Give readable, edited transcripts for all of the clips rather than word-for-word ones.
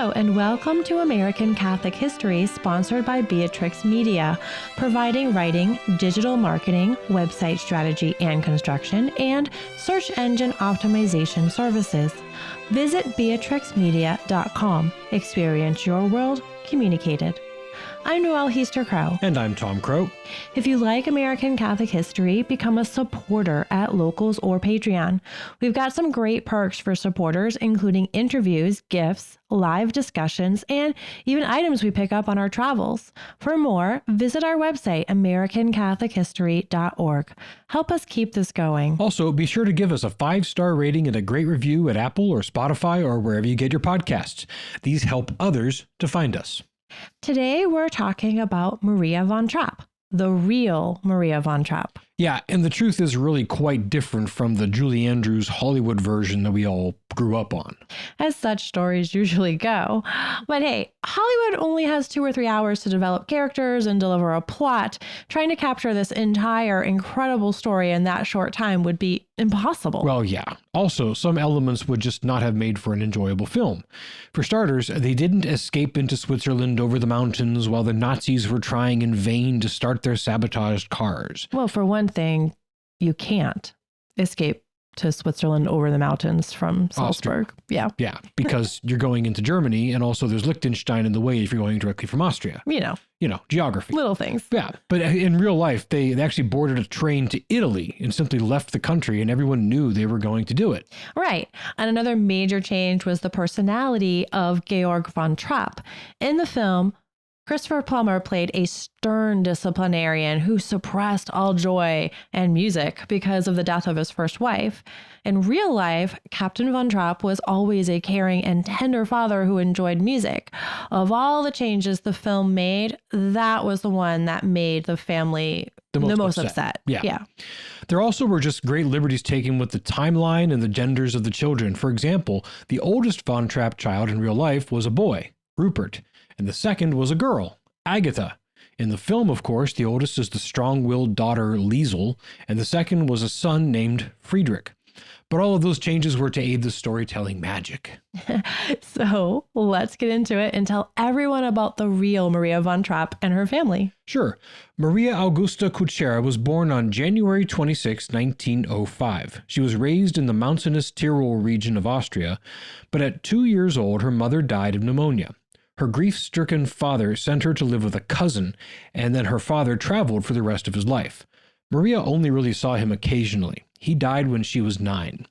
Hello, and welcome to American Catholic History, sponsored by Beatrix Media, providing writing, digital marketing, website strategy and construction, and search engine optimization services. Visit beatrixmedia.com. Experience your world communicated. I'm Noëlle Crowe. And I'm Tom Crowe. If you like American Catholic history, become a supporter at Locals or Patreon. We've got some great perks for supporters, including interviews, gifts, live discussions, and even items we pick up on our travels. For more, visit our website, americancatholichistory.org. Help us keep this going. Also, be sure to give us a 5-star rating and a great review at Apple or Spotify or wherever you get your podcasts. These help others to find us. Today, we're talking about Maria von Trapp, the real Maria von Trapp. Yeah, and the truth is really quite different from the Julie Andrews Hollywood version that we all grew up on. As such stories usually go. But hey, Hollywood only has 2 or 3 hours to develop characters and deliver a plot. Trying to capture this entire incredible story in that short time would be impossible. Well, yeah. Also, some elements would just not have made for an enjoyable film. For starters, they didn't escape into Switzerland over the mountains while the Nazis were trying in vain to start their sabotaged cars. Well, for one thing, you can't escape to Switzerland over the mountains from Salzburg. Austria. Yeah, because you're going into Germany, and also there's Liechtenstein in the way if you're going directly from Austria. You know, geography. Little things. Yeah, but in real life, they actually boarded a train to Italy and simply left the country, and everyone knew they were going to do it. Right. And another major change was the personality of Georg von Trapp. In the film, Christopher Plummer played a stern disciplinarian who suppressed all joy and music because of the death of his first wife. In real life, Captain von Trapp was always a caring and tender father who enjoyed music. Of all the changes the film made, that was the one that made the family the most upset. Yeah. There also were just great liberties taken with the timeline and the genders of the children. For example, the oldest von Trapp child in real life was a boy, Rupert, and the second was a girl, Agatha. In the film, of course, the oldest is the strong-willed daughter, Liesel, and the second was a son named Friedrich. But all of those changes were to aid the storytelling magic. So let's get into it and tell everyone about the real Maria von Trapp and her family. Sure. Maria Augusta Kutschera was born on January 26, 1905. She was raised in the mountainous Tyrol region of Austria, but at 2 years old, her mother died of pneumonia. Her grief-stricken father sent her to live with a cousin, and then her father traveled for the rest of his life. Maria only really saw him occasionally. He died when she was 9.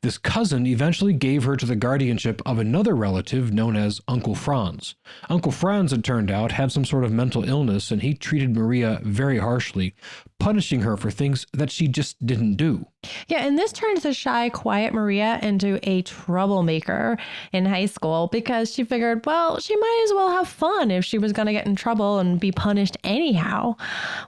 This cousin eventually gave her to the guardianship of another relative known as Uncle Franz. Uncle Franz, it turned out, had some sort of mental illness, and he treated Maria very harshly, punishing her for things that she just didn't do. Yeah, and this turns the shy, quiet Maria into a troublemaker in high school because she figured, well, she might as well have fun if she was going to get in trouble and be punished anyhow.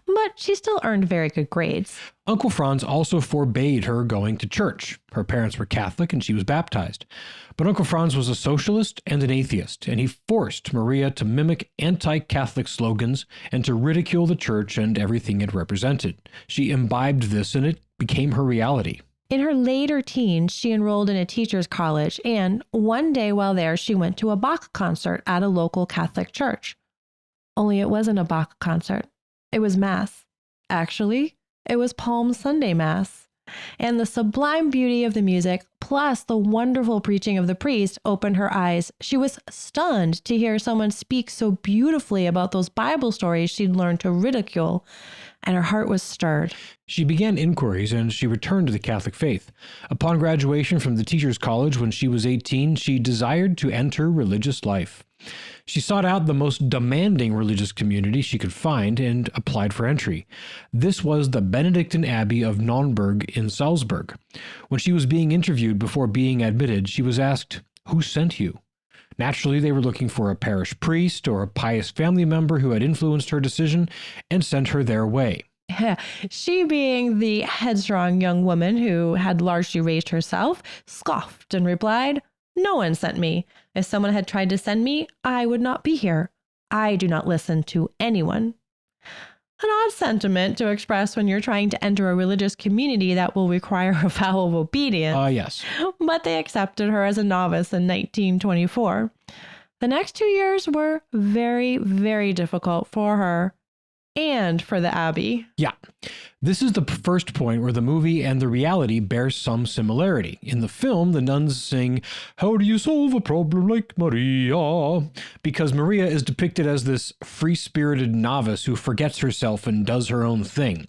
But she still earned very good grades. Uncle Franz also forbade her going to church. Her parents were Catholic and she was baptized. But Uncle Franz was a socialist and an atheist, and he forced Maria to mimic anti-Catholic slogans and to ridicule the church and everything it represented. She imbibed this and it became her reality. In her later teens, she enrolled in a teacher's college, and one day while there, she went to a Bach concert at a local Catholic church. Only it wasn't a Bach concert. It was Mass. Actually, it was Palm Sunday Mass. And the sublime beauty of the music, plus the wonderful preaching of the priest, opened her eyes. She was stunned to hear someone speak so beautifully about those Bible stories she'd learned to ridicule, and her heart was stirred. She began inquiries and she returned to the Catholic faith. Upon graduation from the Teachers College when she was 18, she desired to enter religious life. She sought out the most demanding religious community she could find and applied for entry. This was the Benedictine Abbey of Nonnberg in Salzburg. When she was being interviewed before being admitted, she was asked, "Who sent you?" Naturally, they were looking for a parish priest or a pious family member who had influenced her decision and sent her their way. She, being the headstrong young woman who had largely raised herself, scoffed and replied, "No one sent me. If someone had tried to send me, I would not be here. I do not listen to anyone." An odd sentiment to express when you're trying to enter a religious community that will require a vow of obedience. Yes. But they accepted her as a novice in 1924. The next 2 years were very, very difficult for her and for the abbey. Yeah. This is the first point where the movie and the reality bear some similarity. In the film, the nuns sing, "How do you solve a problem like Maria?" because Maria is depicted as this free-spirited novice who forgets herself and does her own thing.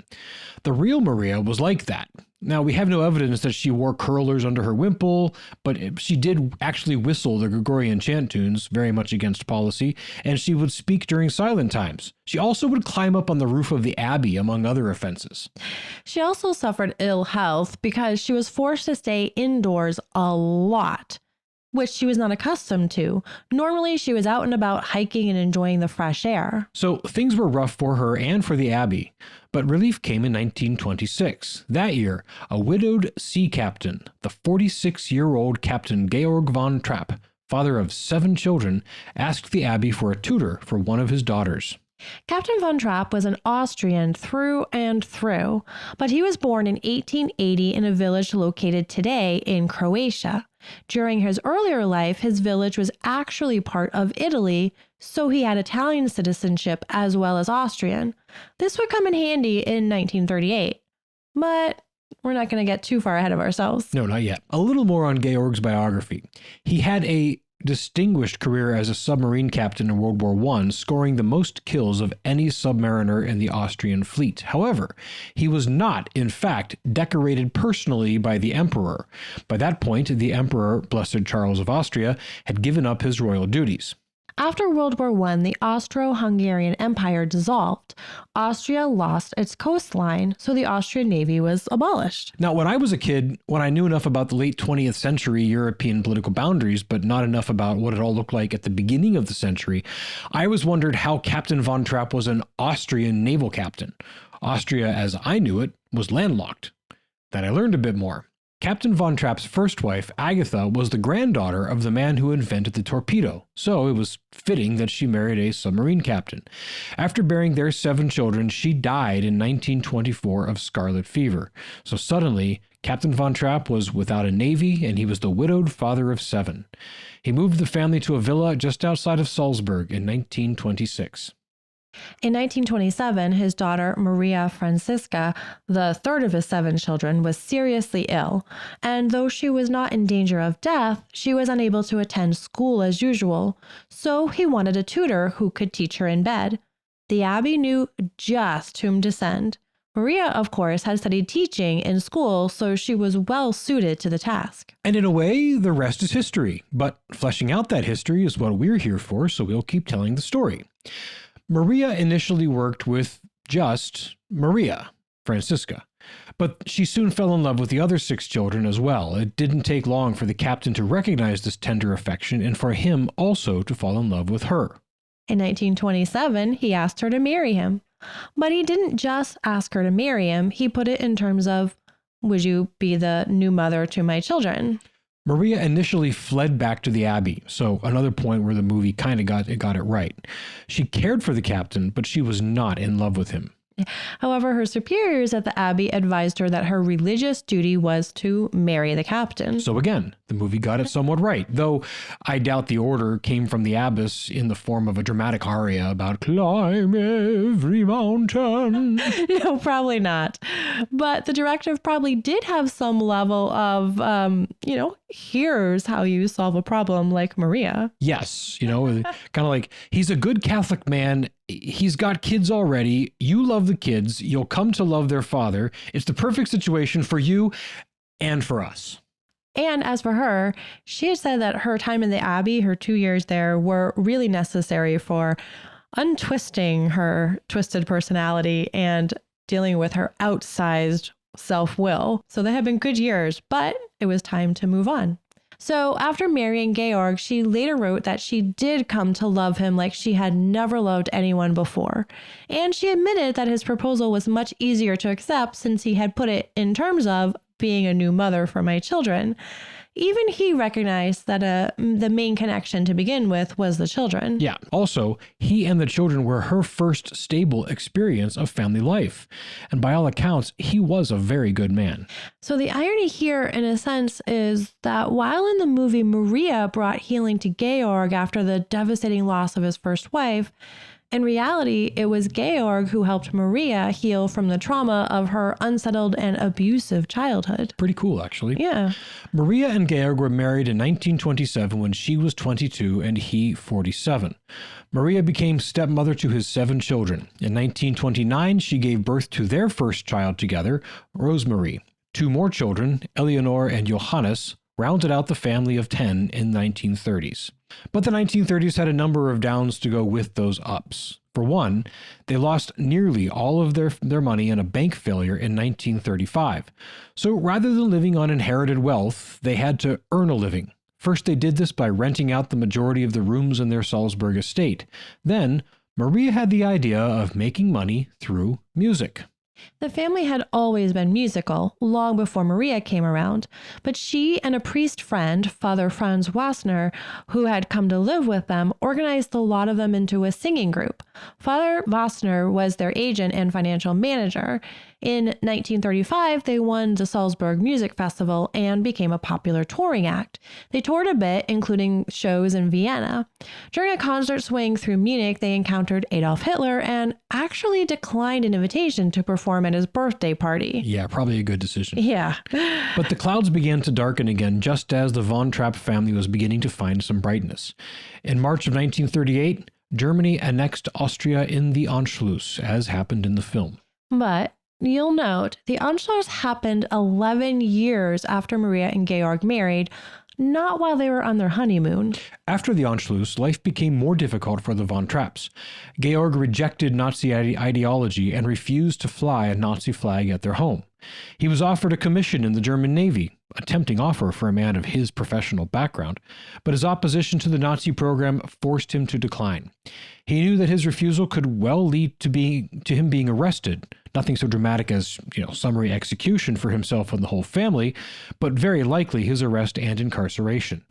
The real Maria was like that. Now, we have no evidence that she wore curlers under her wimple, but she did actually whistle the Gregorian chant tunes, very much against policy, and she would speak during silent times. She also would climb up on the roof of the abbey, among other offenses. She also suffered ill health because she was forced to stay indoors a lot, which she was not accustomed to. Normally, she was out and about hiking and enjoying the fresh air. So things were rough for her and for the abbey, but relief came in 1926. That year, a widowed sea captain, the 46-year-old Captain Georg von Trapp, father of 7 children, asked the abbey for a tutor for one of his daughters. Captain von Trapp was an Austrian through and through, but he was born in 1880 in a village located today in Croatia. During his earlier life, his village was actually part of Italy, so he had Italian citizenship as well as Austrian. This would come in handy in 1938, but we're not going to get too far ahead of ourselves. No, not yet. A little more on Georg's biography. He had a distinguished career as a submarine captain in World War I, scoring the most kills of any submariner in the Austrian fleet. However, he was not, in fact, decorated personally by the emperor. By that point, the emperor, Blessed Charles of Austria, had given up his royal duties. After World War I, the Austro-Hungarian Empire dissolved. Austria lost its coastline, so the Austrian Navy was abolished. Now, when I was a kid, when I knew enough about the late 20th century European political boundaries, but not enough about what it all looked like at the beginning of the century, I always wondered how Captain von Trapp was an Austrian naval captain. Austria, as I knew it, was landlocked. Then I learned a bit more. Captain von Trapp's first wife, Agatha, was the granddaughter of the man who invented the torpedo, so it was fitting that she married a submarine captain. After bearing their 7 children, she died in 1924 of scarlet fever. So suddenly, Captain von Trapp was without a navy, and he was the widowed father of 7. He moved the family to a villa just outside of Salzburg in 1926. In 1927, his daughter, Maria Francisca, the third of his 7 children, was seriously ill, and though she was not in danger of death, she was unable to attend school as usual, so he wanted a tutor who could teach her in bed. The abbey knew just whom to send. Maria, of course, had studied teaching in school, so she was well suited to the task. And in a way, the rest is history, but fleshing out that history is what we're here for, so we'll keep telling the story. Maria initially worked with just Maria Francisca, but she soon fell in love with the other 6 children as well. It didn't take long for the captain to recognize this tender affection and for him also to fall in love with her. In 1927, he asked her to marry him. But he didn't just ask her to marry him. He put it in terms of, would you be the new mother to my children? Maria initially fled back to the abbey, so another point where the movie kind of got it right. She cared for the captain, but she was not in love with him. However, her superiors at the abbey advised her that her religious duty was to marry the captain. So again, the movie got it somewhat right, though I doubt the order came from the abbess in the form of a dramatic aria about climb every mountain. No, probably not. But the directive probably did have some level of, here's how you solve a problem like Maria. Yes, kind of like, he's a good Catholic man. He's got kids already. You love the kids. You'll come to love their father. It's the perfect situation for you and for us. And as for her, she had said that her time in the abbey, her 2 years there, were really necessary for untwisting her twisted personality and dealing with her outsized self-will. So they had been good years, but it was time to move on. So after marrying Georg, she later wrote that she did come to love him like she had never loved anyone before. And she admitted that his proposal was much easier to accept since he had put it in terms of being a new mother for my children. Even he recognized that the main connection to begin with was the children. Yeah. Also, he and the children were her first stable experience of family life. And by all accounts, he was a very good man. So the irony here, in a sense, is that while in the movie Maria brought healing to Georg after the devastating loss of his first wife, in reality, it was Georg who helped Maria heal from the trauma of her unsettled and abusive childhood. Pretty cool, actually. Yeah. Maria and Georg were married in 1927 when she was 22 and he 47. Maria became stepmother to his 7 children. In 1929, she gave birth to their first child together, Rosemarie. 2 more children, Eleanor and Johannes, rounded out the family of 10 in the 1930s. But the 1930s had a number of downs to go with those ups. For one, they lost nearly all of their money in a bank failure in 1935. So rather than living on inherited wealth, they had to earn a living. First, they did this by renting out the majority of the rooms in their Salzburg estate. Then, Maria had the idea of making money through music. The family had always been musical, long before Maria came around, but she and a priest friend, Father Franz Wassner, who had come to live with them, organized a lot of them into a singing group. Father Wassner was their agent and financial manager. In 1935, they won the Salzburg Music Festival and became a popular touring act. They toured a bit, including shows in Vienna. During a concert swing through Munich, they encountered Adolf Hitler and actually declined an invitation to perform at his birthday party. Yeah, probably a good decision. Yeah. But the clouds began to darken again just as the von Trapp family was beginning to find some brightness. In March of 1938, Germany annexed Austria in the Anschluss, as happened in the film. But you'll note, the Anschluss happened 11 years after Maria and Georg married, not while they were on their honeymoon. After the Anschluss, life became more difficult for the von Trapps. Georg rejected Nazi ideology and refused to fly a Nazi flag at their home. He was offered a commission in the German Navy, a tempting offer for a man of his professional background, but his opposition to the Nazi program forced him to decline. He knew that his refusal could well lead to him being arrested. Nothing so dramatic as, summary execution for himself and the whole family, but very likely his arrest and incarceration.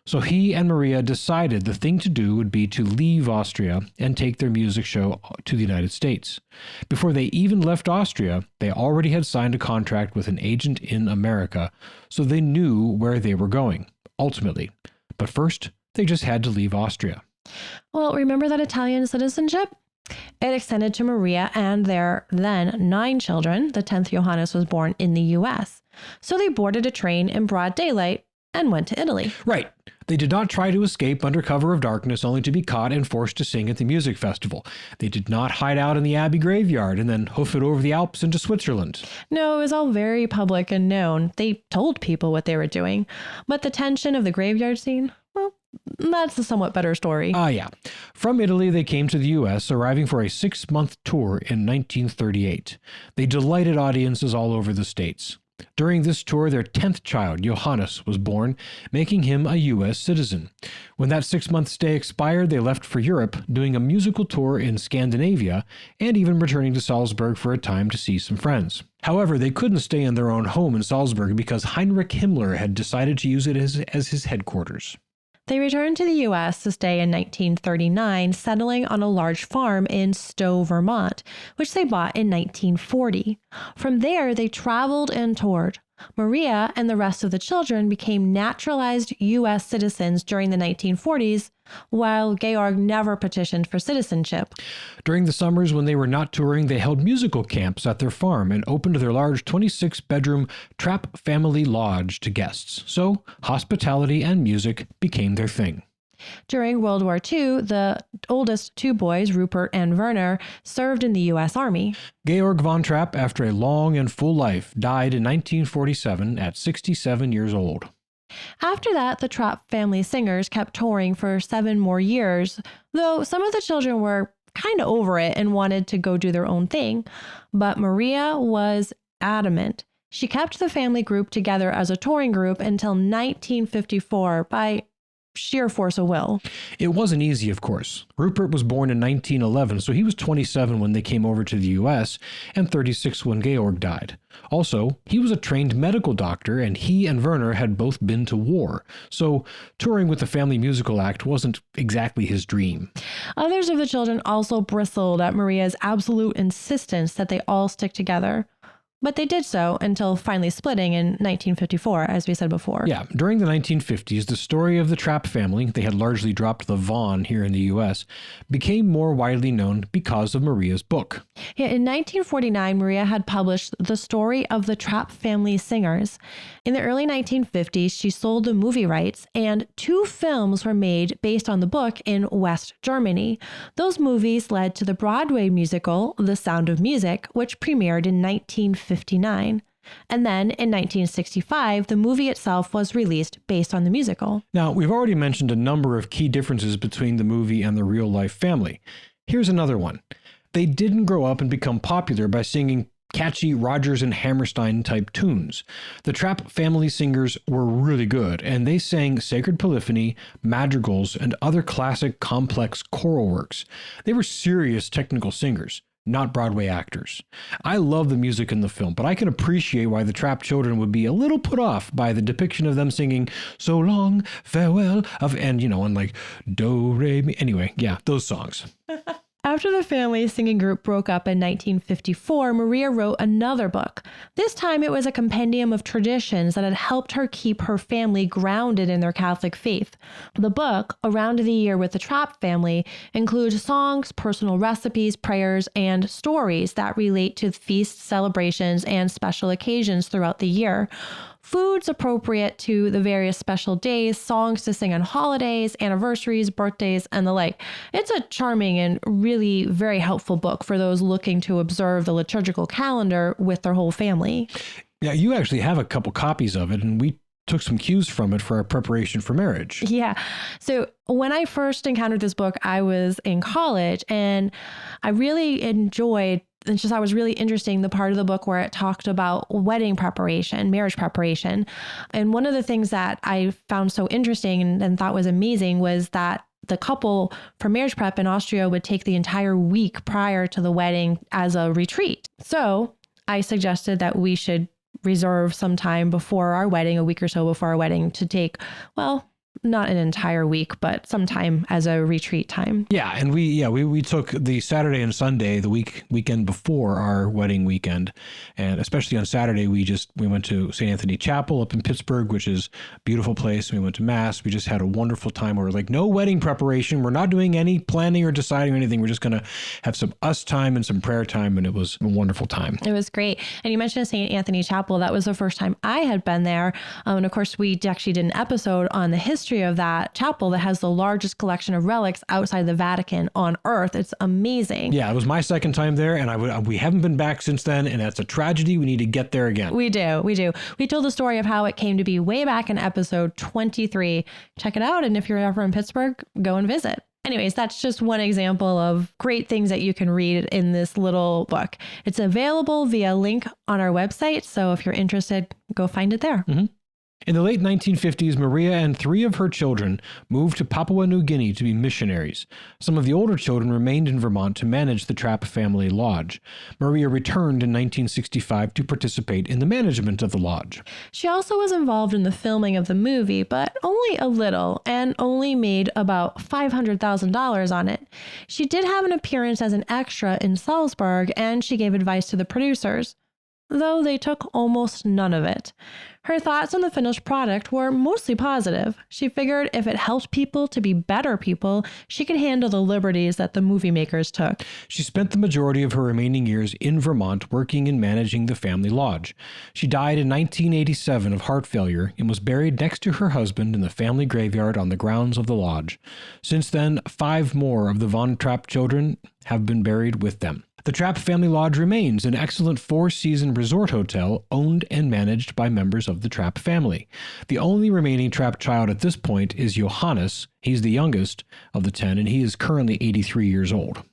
So he and Maria decided the thing to do would be to leave Austria and take their music show to the United States. Before they even left Austria, they already had signed a contract with an agent in America, so they knew where they were going, ultimately. But first, they just had to leave Austria. Well, remember that Italian citizenship? It extended to Maria and their then 9 children. The 10th Johannes was born in the U.S. So they boarded a train in broad daylight and went to Italy. Right. They did not try to escape under cover of darkness only to be caught and forced to sing at the music festival. They did not hide out in the Abbey graveyard and then hoof it over the Alps into Switzerland. No, it was all very public and known. They told people what they were doing. But the tension of the graveyard scene, well, that's a somewhat better story. Yeah. From Italy, they came to the U.S., arriving for a 6-month tour in 1938. They delighted audiences all over the states. During this tour, their 10th child, Johannes, was born, making him a U.S. citizen. When that 6-month stay expired, they left for Europe, doing a musical tour in Scandinavia, and even returning to Salzburg for a time to see some friends. However, they couldn't stay in their own home in Salzburg because Heinrich Himmler had decided to use it as his headquarters. They returned to the U.S. to stay in 1939, settling on a large farm in Stowe, Vermont, which they bought in 1940. From there, they traveled and toured. Maria and the rest of the children became naturalized U.S. citizens during the 1940s, while Georg never petitioned for citizenship. During the summers when they were not touring, they held musical camps at their farm and opened their large 26-bedroom Trapp family lodge to guests. So hospitality and music became their thing. During World War II, the oldest 2 boys, Rupert and Werner, served in the U.S. Army. Georg von Trapp, after a long and full life, died in 1947 at 67 years old. After that, the Trapp family singers kept touring for 7 more years, though some of the children were kind of over it and wanted to go do their own thing. But Maria was adamant. She kept the family group together as a touring group until 1954. By sheer force of will. It wasn't easy, of course. Rupert was born in 1911, so he was 27 when they came over to the U.S. and 36 when Georg died. Also, he was a trained medical doctor, and he and Werner had both been to war, so touring with the family musical act wasn't exactly his dream. Others of the children also bristled at Maria's absolute insistence that they all stick together. But they did so until finally splitting in 1954, as we said before. Yeah, during the 1950s, the story of the Trapp family, they had largely dropped the Vaughn here in the U.S., became more widely known because of Maria's book. Yeah, in 1949, Maria had published The Story of the Trapp Family Singers. In the early 1950s, she sold the movie rights, and 2 films were made based on the book in West Germany. Those movies led to the Broadway musical The Sound of Music, which premiered in 1959. And then in 1965, the movie itself was released based on the musical. Now, we've already mentioned a number of key differences between the movie and the real-life family. Here's another one. They didn't grow up and become popular by singing catchy Rodgers and Hammerstein type tunes. The Trapp family singers were really good, and they sang sacred polyphony, madrigals, and other classic complex choral works. They were serious technical singers, not Broadway actors. I love the music in the film, but I can appreciate why the Trapp children would be a little put off by the depiction of them singing "So Long, Farewell" and like do, re, mi. Anyway, yeah, those songs. After the family singing group broke up in 1954, Maria wrote another book. This time it was a compendium of traditions that had helped her keep her family grounded in their Catholic faith. The book, Around the Year with the Trapp Family, includes songs, personal recipes, prayers, and stories that relate to feasts, celebrations, and special occasions throughout the year. Foods appropriate to the various special days, songs to sing on holidays, anniversaries, birthdays, and the like. It's a charming and really very helpful book for those looking to observe the liturgical calendar with their whole family. Yeah, you actually have a couple copies of it, and we took some cues from it for our preparation for marriage. Yeah. So when I first encountered this book, I was in college, and I really enjoyed I was really interesting the part of the book where it talked about wedding preparation, marriage preparation. And one of the things that I found so interesting and thought was amazing was that the couple for marriage prep in Austria would take the entire week prior to the wedding as a retreat. So I suggested that we should reserve some time before our wedding, a week or so before our wedding, to take, not an entire week, but some time as a retreat time. Yeah, and we took the Saturday and Sunday, the weekend before our wedding weekend, and especially on Saturday we went to St. Anthony Chapel up in Pittsburgh, which is a beautiful place. We went to Mass. We just had a wonderful time. We were like, no wedding preparation. We're not doing any planning or deciding or anything. We're just gonna have some us time and some prayer time, and it was a wonderful time. It was great. And you mentioned St. Anthony Chapel. That was the first time I had been there, and of course we actually did an episode on the history of that chapel that has the largest collection of relics outside the Vatican on Earth. It's amazing. Yeah, it was my second time there, and we haven't been back since then, and that's a tragedy. We need to get there again. We do. We told the story of how it came to be way back in episode 23. Check it out, and if you're ever in Pittsburgh, go and visit. Anyways, that's just one example of great things that you can read in this little book. It's available via link on our website, so if you're interested, go find it there. Mm-hmm. In the late 1950s, Maria and 3 of her children moved to Papua New Guinea to be missionaries. Some of the older children remained in Vermont to manage the Trapp family lodge. Maria returned in 1965 to participate in the management of the lodge. She also was involved in the filming of the movie, but only a little, and only made about $500,000 on it. She did have an appearance as an extra in Salzburg, and she gave advice to the producers, though they took almost none of it. Her thoughts on the finished product were mostly positive. She figured if it helped people to be better people, she could handle the liberties that the movie makers took. She spent the majority of her remaining years in Vermont working and managing the family lodge. She died in 1987 of heart failure and was buried next to her husband in the family graveyard on the grounds of the lodge. Since then, 5 more of the Von Trapp children have been buried with them. The Trapp Family Lodge remains an excellent 4-season resort hotel owned and managed by members of the Trapp family. The only remaining Trapp child at this point is Johannes. He's the youngest of the 10, and he is currently 83 years old.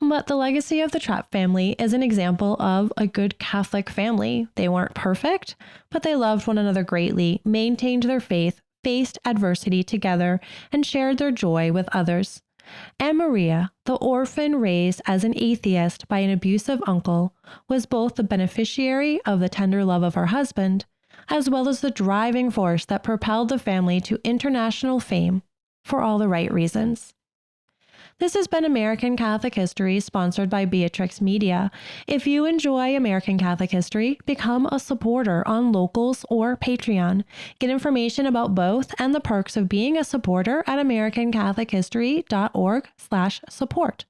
But the legacy of the Trapp family is an example of a good Catholic family. They weren't perfect, but they loved one another greatly, maintained their faith, faced adversity together and shared their joy with others. And Maria, the orphan raised as an atheist by an abusive uncle, was both the beneficiary of the tender love of her husband, as well as the driving force that propelled the family to international fame for all the right reasons. This has been American Catholic History, sponsored by Beatrix Media. If you enjoy American Catholic History, become a supporter on Locals or Patreon. Get information about both and the perks of being a supporter at americancatholichistory.org/support.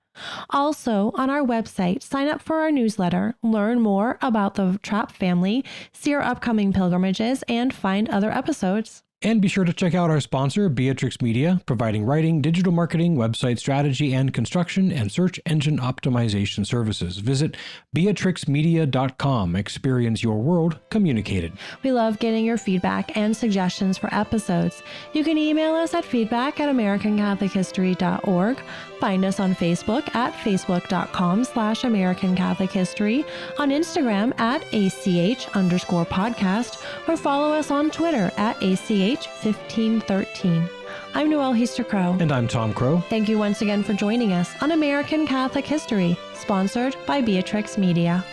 Also, on our website, sign up for our newsletter, learn more about the Trapp family, see our upcoming pilgrimages, and find other episodes. And be sure to check out our sponsor, Beatrix Media, providing writing, digital marketing, website strategy and construction, and search engine optimization services. Visit beatrixmedia.com. Experience your world communicated. We love getting your feedback and suggestions for episodes. You can email us at feedback@americancatholichistory.org. Find us on Facebook at facebook.com/AmericanCatholicHistory, on Instagram at ACH_podcast, or follow us on Twitter at ACH1513. I'm Noëlle Crowe. And I'm Tom Crowe. Thank you once again for joining us on American Catholic History, sponsored by Beatrix Media.